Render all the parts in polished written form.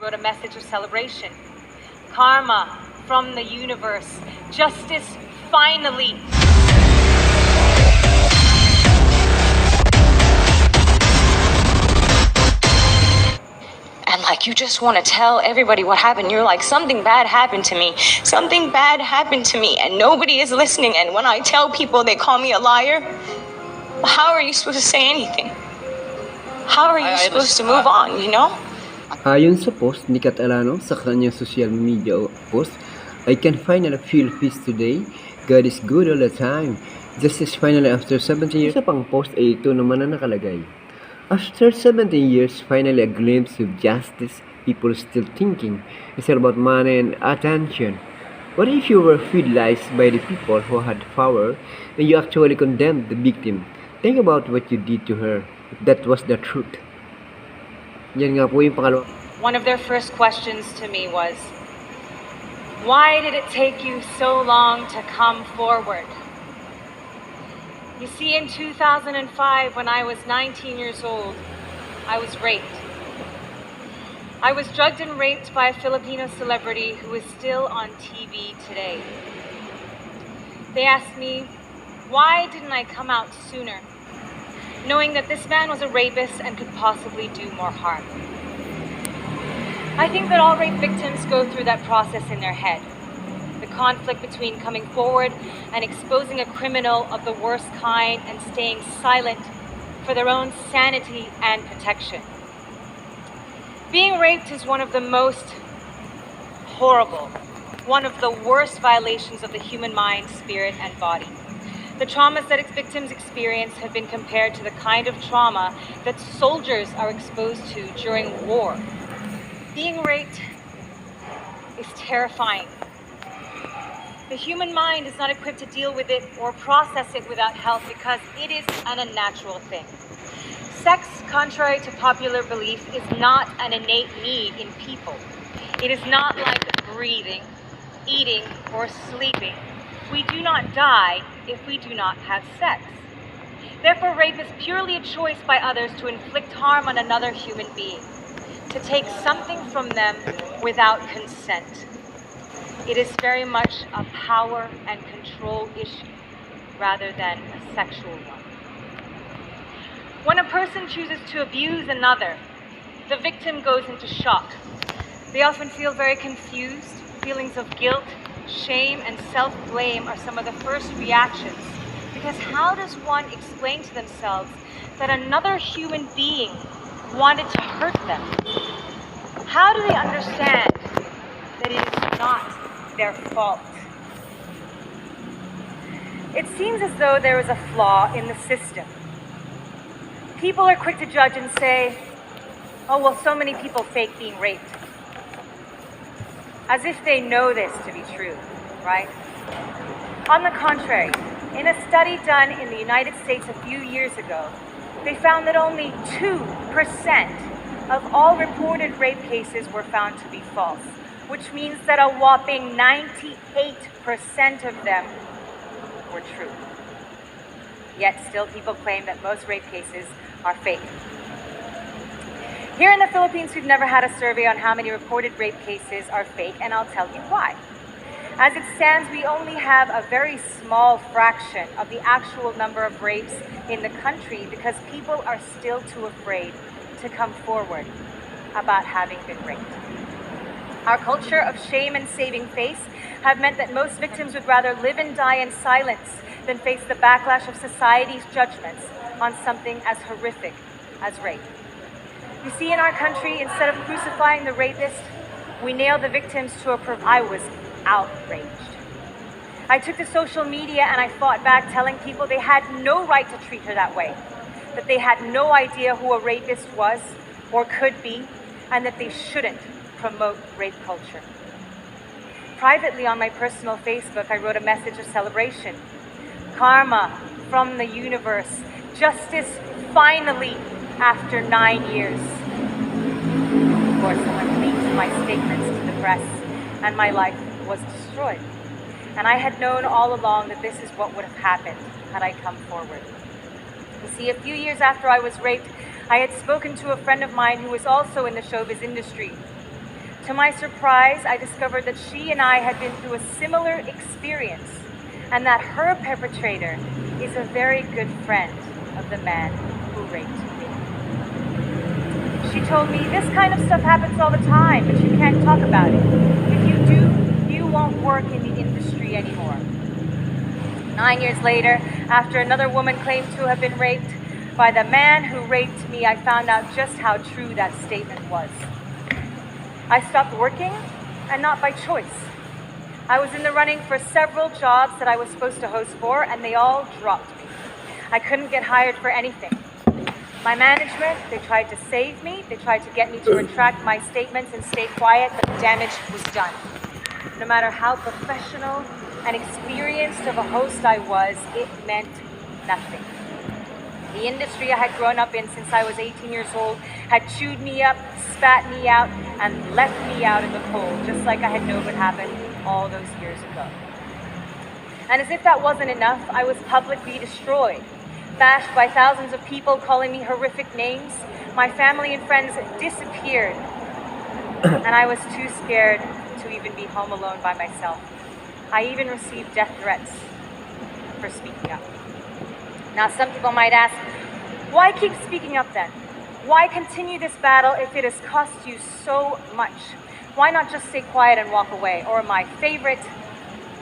wrote a message of celebration. Karma from the universe. Justice finally. And like you just want to tell everybody what happened. You're like, something bad happened to me. Something bad happened to me. And nobody is listening. And when I tell people, they call me a liar. How are you supposed to say anything? How are you supposed to move on, you know? Ayon sa post ni Kat Alano sa kanyang social media post, I can finally feel peace today. God is good all the time. Justice finally after 17 years. Isa pang post ay ito naman na nakalagay. After 17 years, finally a glimpse of justice. People still thinking it's all about money and attention. What if you were feudalized by the people who had power and you actually condemned the victim? Think about what you did to her, if that was the truth. Yan nga po yung pangalawa. One of their first questions to me was, why did it take you so long to come forward? You see, in 2005, when I was 19 years old, I was raped. I was drugged and raped by a Filipino celebrity who is still on TV today. They asked me, why didn't I come out sooner, knowing that this man was a rapist and could possibly do more harm? I think that all rape victims go through that process in their head. The conflict between coming forward and exposing a criminal of the worst kind and staying silent for their own sanity and protection. Being raped is one of the most horrible, one of the worst violations of the human mind, spirit, and body. The traumas that its victims experience have been compared to the kind of trauma that soldiers are exposed to during war. Being raped is terrifying. The human mind is not equipped to deal with it or process it without help because it is an unnatural thing. Sex, contrary to popular belief, is not an innate need in people. It is not like breathing, eating, or sleeping. We do not die if we do not have sex. Therefore, rape is purely a choice by others to inflict harm on another human being, to take something from them without consent. It is very much a power and control issue rather than a sexual one. When a person chooses to abuse another, the victim goes into shock. They often feel very confused. Feelings of guilt, shame, and self-blame are some of the first reactions. Because how does one explain to themselves that another human being wanted to hurt them? How do they understand that it is not their fault? It seems as though there is a flaw in the system. People are quick to judge and say, oh, well, so many people fake being raped. As if they know this to be true, right? On the contrary, in a study done in the United States a few years ago, they found that only 2% of all reported rape cases were found to be false, which means that a whopping 98% of them were true. Yet still people claim that most rape cases are fake. Here in the Philippines, we've never had a survey on how many reported rape cases are fake, and I'll tell you why. As it stands, we only have a very small fraction of the actual number of rapes in the country because people are still too afraid to come forward about having been raped. Our culture of shame and saving face have meant that most victims would rather live and die in silence than face the backlash of society's judgments on something as horrific as rape. You see, in our country, instead of crucifying the rapist, we nail the victims to a I was outraged. I took to social media and I fought back, telling people they had no right to treat her that way, that they had no idea who a rapist was or could be, and that they shouldn't promote rape culture. Privately on my personal Facebook, I wrote a message of celebration. Karma from the universe. Justice finally after 9 years. Of course, someone leaked my statements to the press and my life was destroyed. And I had known all along that this is what would have happened had I come forward. You see, a few years after I was raped, I had spoken to a friend of mine who was also in the showbiz industry. To my surprise, I discovered that she and I had been through a similar experience, and that her perpetrator is a very good friend of the man who raped me. She told me, this kind of stuff happens all the time, but you can't talk about it. If you do, you won't work in the industry anymore. 9 years later, after another woman claimed to have been raped by the man who raped me, I found out just how true that statement was. I stopped working, and not by choice. I was in the running for several jobs that I was supposed to host for, and they all dropped me. I couldn't get hired for anything. My management, they tried to save me. They tried to get me to retract my statements and stay quiet, but the damage was done. No matter how professional and experienced of a host I was, it meant nothing. The industry I had grown up in since I was 18 years old had chewed me up, spat me out, and left me out in the cold, just like I had known would happen all those years ago. And as if that wasn't enough, I was publicly destroyed, bashed by thousands of people calling me horrific names. My family and friends disappeared, and I was too scared to even be home alone by myself. I even received death threats for speaking up. Now, some people might ask, why keep speaking up then? Why continue this battle if it has cost you so much? Why not just stay quiet and walk away? Or my favorite,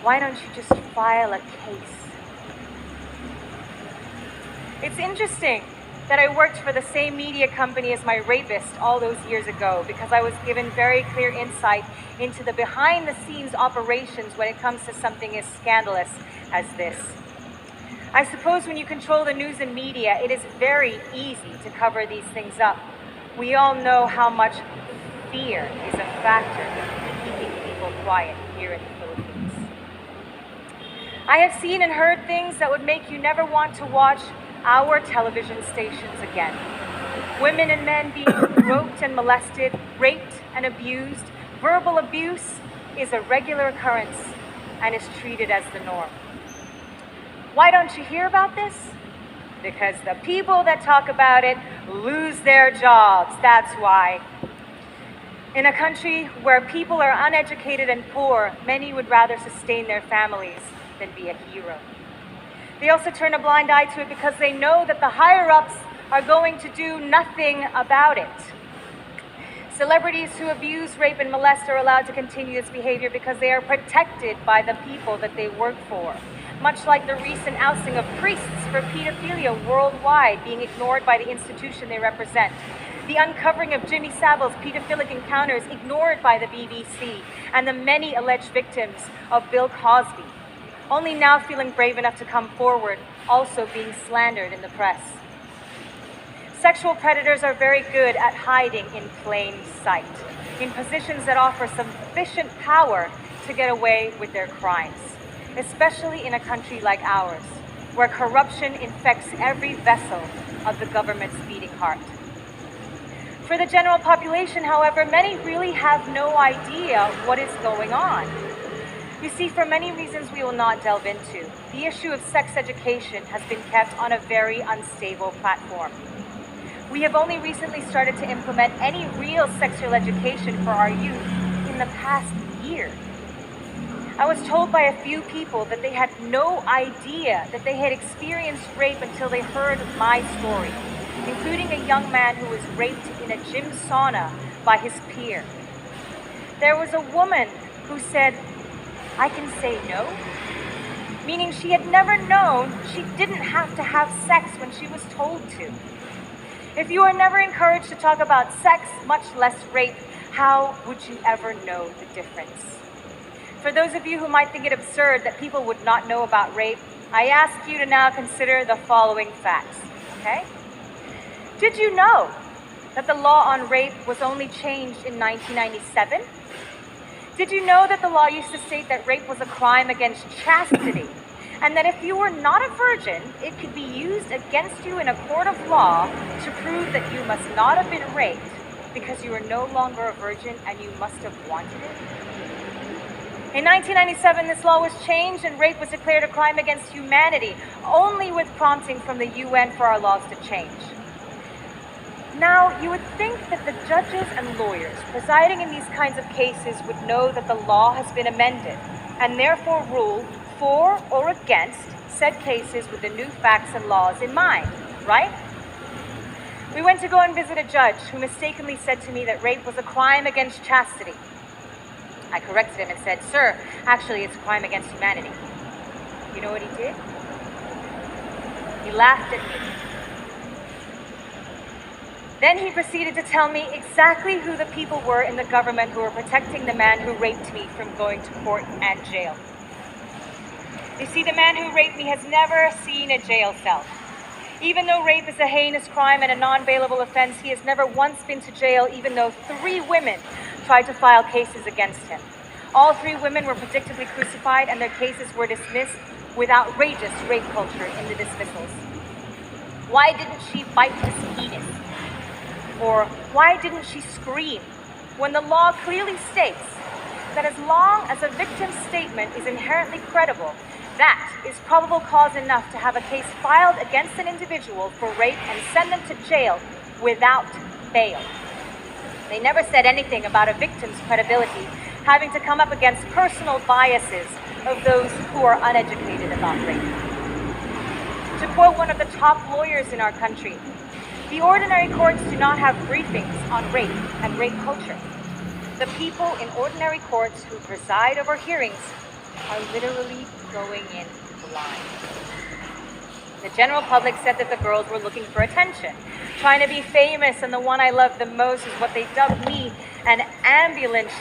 why don't you just file a case? It's interesting that I worked for the same media company as my rapist all those years ago, because I was given very clear insight into the behind-the-scenes operations when it comes to something as scandalous as this. I suppose when you control the news and media, it is very easy to cover these things up. We all know how much fear is a factor in keeping people quiet here in the Philippines. I have seen and heard things that would make you never want to watch our television stations again. Women and men being groped and molested, raped and abused. Verbal abuse is a regular occurrence and is treated as the norm. Why don't you hear about this? Because the people that talk about it lose their jobs, that's why. In a country where people are uneducated and poor, many would rather sustain their families than be a hero. They also turn a blind eye to it because they know that the higher-ups are going to do nothing about it. Celebrities who abuse, rape, and molest are allowed to continue this behavior because they are protected by the people that they work for. Much like the recent ousting of priests for pedophilia worldwide being ignored by the institution they represent. The uncovering of Jimmy Savile's pedophilic encounters ignored by the BBC, and the many alleged victims of Bill Cosby, only now feeling brave enough to come forward, also being slandered in the press. Sexual predators are very good at hiding in plain sight, in positions that offer sufficient power to get away with their crimes, especially in a country like ours, where corruption infects every vessel of the government's beating heart. For the general population, however, many really have no idea what is going on. You see, for many reasons we will not delve into, the issue of sex education has been kept on a very unstable platform. We have only recently started to implement any real sexual education for our youth in the past year. I was told by a few people that they had no idea that they had experienced rape until they heard my story, including a young man who was raped in a gym sauna by his peer. There was a woman who said, "I can say no," meaning she had never known she didn't have to have sex when she was told to. If you are never encouraged to talk about sex, much less rape, how would you ever know the difference? For those of you who might think it absurd that people would not know about rape, I ask you to now consider the following facts, okay? Did you know that the law on rape was only changed in 1997? Did you know that the law used to state that rape was a crime against chastity, and that if you were not a virgin, it could be used against you in a court of law to prove that you must not have been raped because you are no longer a virgin and you must have wanted it? In 1997, this law was changed and rape was declared a crime against humanity, only with prompting from the UN for our laws to change. Now, you would think that the judges and lawyers presiding in these kinds of cases would know that the law has been amended and therefore rule for or against said cases with the new facts and laws in mind, right? We went to go and visit a judge who mistakenly said to me that rape was a crime against chastity. I corrected him and said, "Sir, actually it's a crime against humanity." You know what he did? He laughed at me. Then he proceeded to tell me exactly who the people were in the government who were protecting the man who raped me from going to court and jail. You see, the man who raped me has never seen a jail cell. Even though rape is a heinous crime and a non-bailable offense, he has never once been to jail, even though 3 women tried to file cases against him. All 3 women were predictably crucified and their cases were dismissed with outrageous rape culture in the dismissals. Why didn't she bite his penis? Or why didn't she scream? When the law clearly states that as long as a victim's statement is inherently credible, that is probable cause enough to have a case filed against an individual for rape and send them to jail without bail. They never said anything about a victim's credibility having to come up against personal biases of those who are uneducated about rape. To quote one of the top lawyers in our country, the ordinary courts do not have briefings on rape and rape culture. The people in ordinary courts who preside over hearings are literally going in blind. The general public said that the girls were looking for attention, trying to be famous, and the one I loved the most is what they dubbed me, an ambulance